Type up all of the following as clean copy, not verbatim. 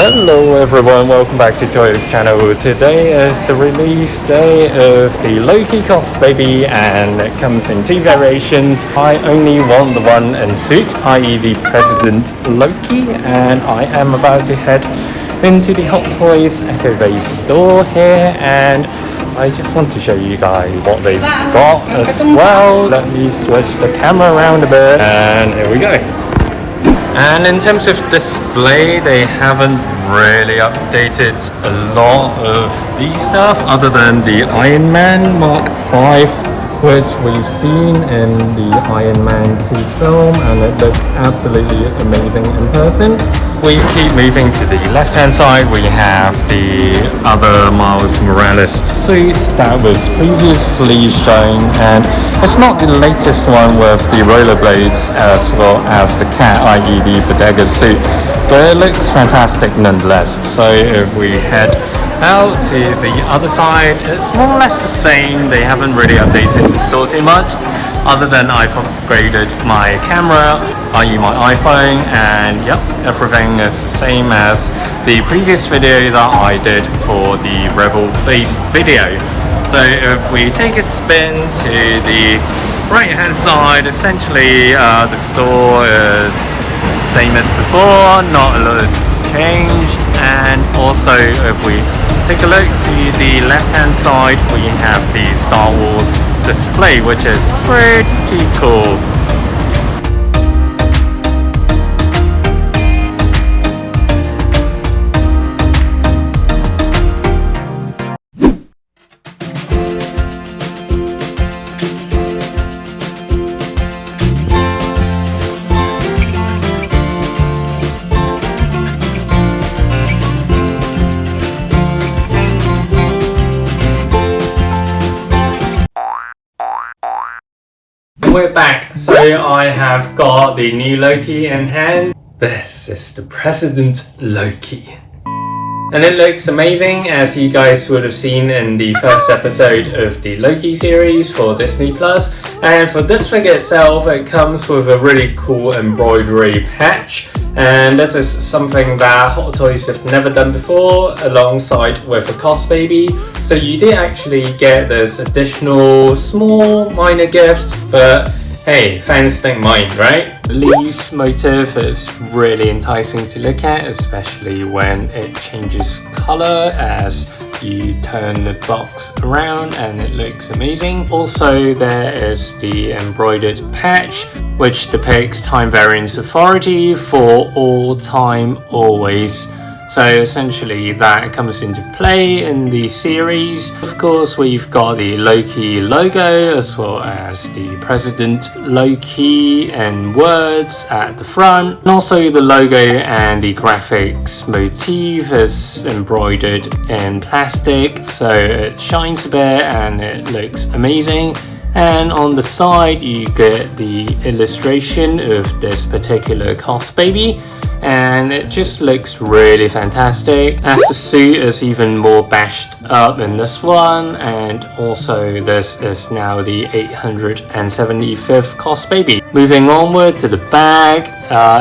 Hello everyone, welcome back to Toyo's channel. Today is the release day of the LOKI Cosbaby and it comes in two variations. I only want the one in suit, i.e. the President LOKI, and I am about to head into the Hot Toys Echo Base store here, and I just want to show you guys what they've got as well. Let me switch the camera around a bit and here we go. And in terms of display, they haven't really updated a lot of the stuff other than the Iron Man Mark V, which we've seen in the Iron Man 2 film, and it looks absolutely amazing in person. We keep moving to the left hand side. We have the other Miles Morales suit that was previously shown, and it's not the latest one with the rollerblades as well as the cat, i.e. the Bodega suit, but it looks fantastic nonetheless. So if we head out to the other side, it's more or less the same. They haven't really updated the store too much, other than I've upgraded my camera, i.e. my iPhone, and yep, everything is the same as the previous video that I did for the Rebel Place video. So if we take a spin to the right hand side, essentially the store is same as before, not a lot has changed. And also if we take a look to the left hand side, we have the Star Wars display, which is pretty cool. We're back, so I have got the new LOKI in hand. This is the President LOKI. And it looks amazing, as you guys would have seen in the first episode of the LOKI series for Disney+. And for this figure itself, it comes with a really cool embroidery patch. And this is something that Hot Toys have never done before, alongside with a Cosbaby. So you did actually get this additional small minor gift, but hey, fans don't mind, right? The leaves motif is really enticing to look at, especially when it changes color as you turn the box around, and it looks amazing. Also, there is the embroidered patch, which depicts Time Variance Authority for all time, always. So essentially that comes into play in the series. Of course, we've got the LOKI logo as well as the President LOKI and words at the front. And also the logo and the graphics motif is embroidered in plastic, so it shines a bit and it looks amazing. And on the side you get the illustration of this particular Cosbaby, and it just looks really fantastic, as the suit is even more bashed up in this one. And also this is now the 875th Cosbaby. Moving onward to the bag,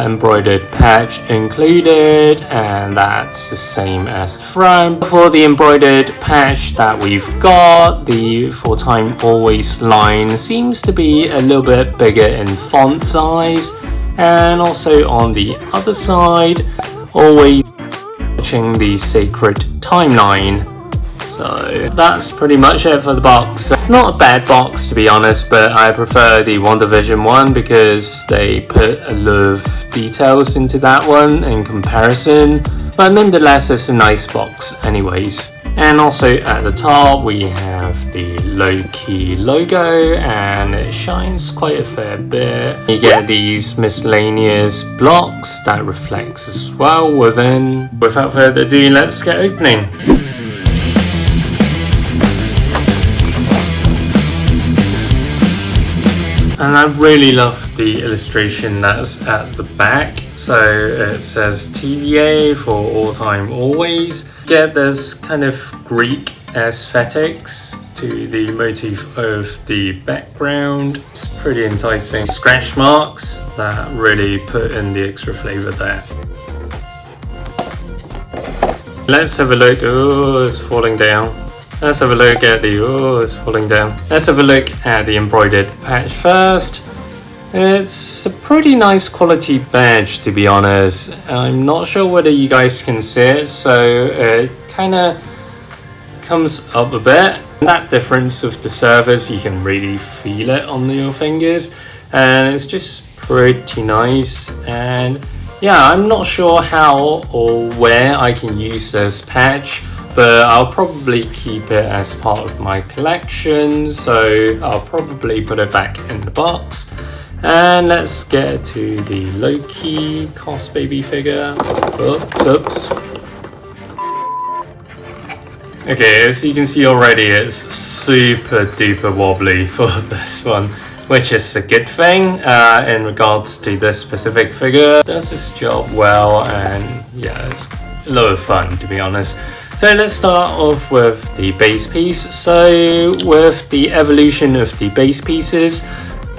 embroidered patch included, and that's the same as the front. For the embroidered patch that we've got, the For Time Always line seems to be a little bit bigger in font size. And also on the other side, always watching the sacred timeline. So that's pretty much it for the box. It's not a bad box to be honest, but I prefer the WandaVision one because they put a lot of details into that one in comparison. But nonetheless, it's a nice box anyways. And also at the top we have the LOKI logo, and it shines quite a fair bit. You get these miscellaneous blocks that reflects as well within. Without further ado, let's get opening. And I really love the illustration that's at the back. So it says TVA for all time always. Get this kind of Greek aesthetics to the motif of the background. It's pretty enticing. Scratch marks that really put in the extra flavor there. Let's have a look. Oh, it's falling down. Let's have a look at the... Oh, it's falling down. Let's have a look at the embroidered patch first. It's a pretty nice quality badge, to be honest. I'm not sure whether you guys can see it, so it kind of comes up a bit. That difference of the surface, you can really feel it on your fingers, and it's just pretty nice. And yeah, I'm not sure how or where I can use this patch, but I'll probably keep it as part of my collection, so I'll probably put it back in the box. And let's get to the LOKI Cosbaby figure. Oops. Okay, as you can see already, it's super duper wobbly for this one, which is a good thing in regards to this specific figure. It does its job well, and yeah, it's a lot of fun, to be honest. So let's start off with the base piece. So with the evolution of the base pieces,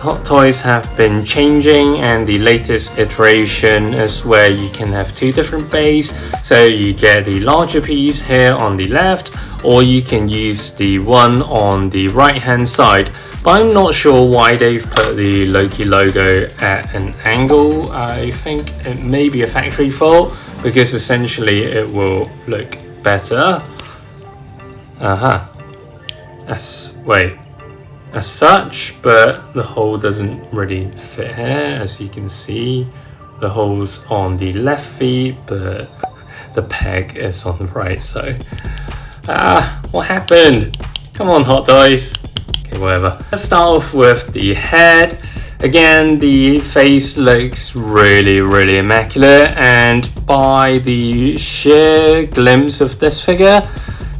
Hot Toys have been changing, and the latest iteration is where you can have two different base. So you get the larger piece here on the left, or you can use the one on the right hand side. But I'm not sure why they've put the LOKI logo at an angle. I think it may be a factory fault, because essentially it will look better. As such, but the hole doesn't really fit here. As you can see, the hole's on the left feet, but the peg is on the right. So what happened? Come on, Hot Toys. Okay, whatever. Let's start off with the head. Again, the face looks really immaculate, and by the sheer glimpse of this figure,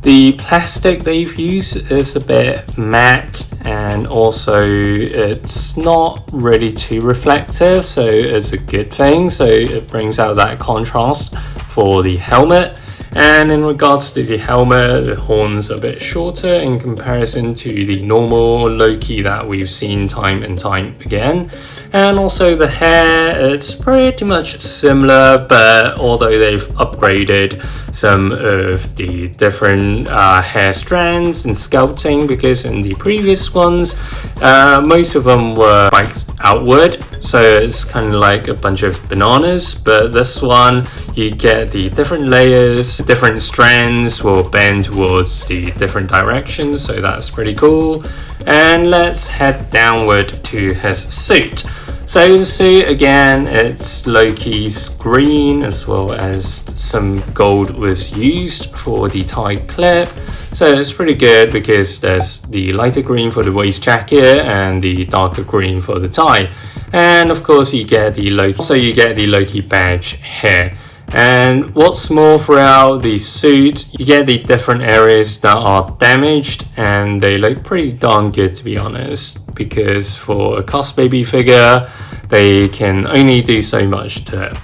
the plastic they've used is a bit matte, and also it's not really too reflective, so it's a good thing. So it brings out that contrast for the helmet. And in regards to the helmet, the horns are a bit shorter in comparison to the normal LOKI that we've seen time and time again. And also the hair, it's pretty much similar, but although they've upgraded some of the different hair strands and sculpting, because in the previous ones, most of them were spiked outward, so it's kind of like a bunch of bananas. But this one, you get the different layers, different strands will bend towards the different directions, so that's pretty cool. And let's head downward to his suit. So the suit, again, it's LOKI's green, as well as some gold was used for the tie clip. So it's pretty good, because there's the lighter green for the waist jacket and the darker green for the tie. And of course you get the LOKI, so you get the LOKI badge here. And what's more, throughout the suit, you get the different areas that are damaged, and they look pretty darn good, to be honest, because for a Cosbaby figure, they can only do so much to it.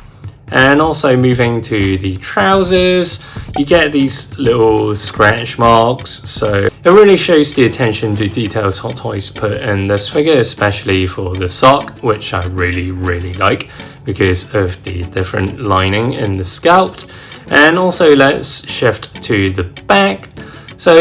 And also moving to the trousers, you get these little scratch marks, so it really shows the attention to details Hot Toys put in this figure, especially for the sock, which I really like, because of the different lining in the sculpt. And also let's shift to the back. So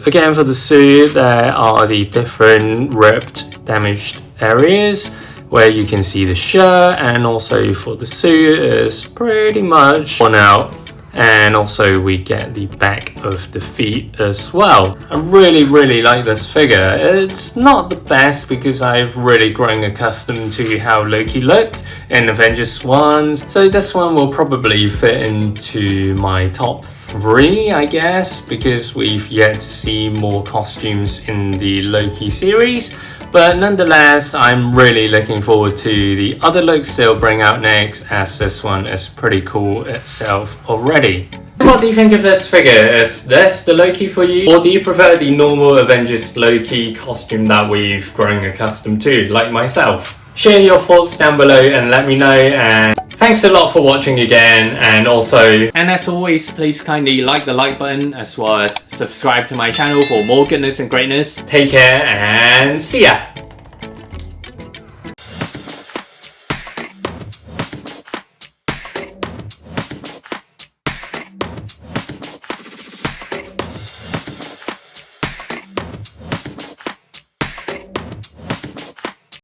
again, for the suit, there are the different ripped, damaged areas where you can see the shirt, and also for the suit is pretty much worn out. And also we get the back of the feet as well. I really like this figure. It's not the best, because I've really grown accustomed to how LOKI looked in Avengers 1. So this one will probably fit into my top 3, I guess, because we've yet to see more costumes in the LOKI series. But nonetheless, I'm really looking forward to the other looks they'll bring out next, as this one is pretty cool itself already. What do you think of this figure? Is this the LOKI for you? Or do you prefer the normal Avengers LOKI costume that we've grown accustomed to, like myself? Share your thoughts down below and let me know, and thanks a lot for watching again. And as always, please kindly like the like button, as well as subscribe to my channel for more goodness and greatness. Take care and see ya!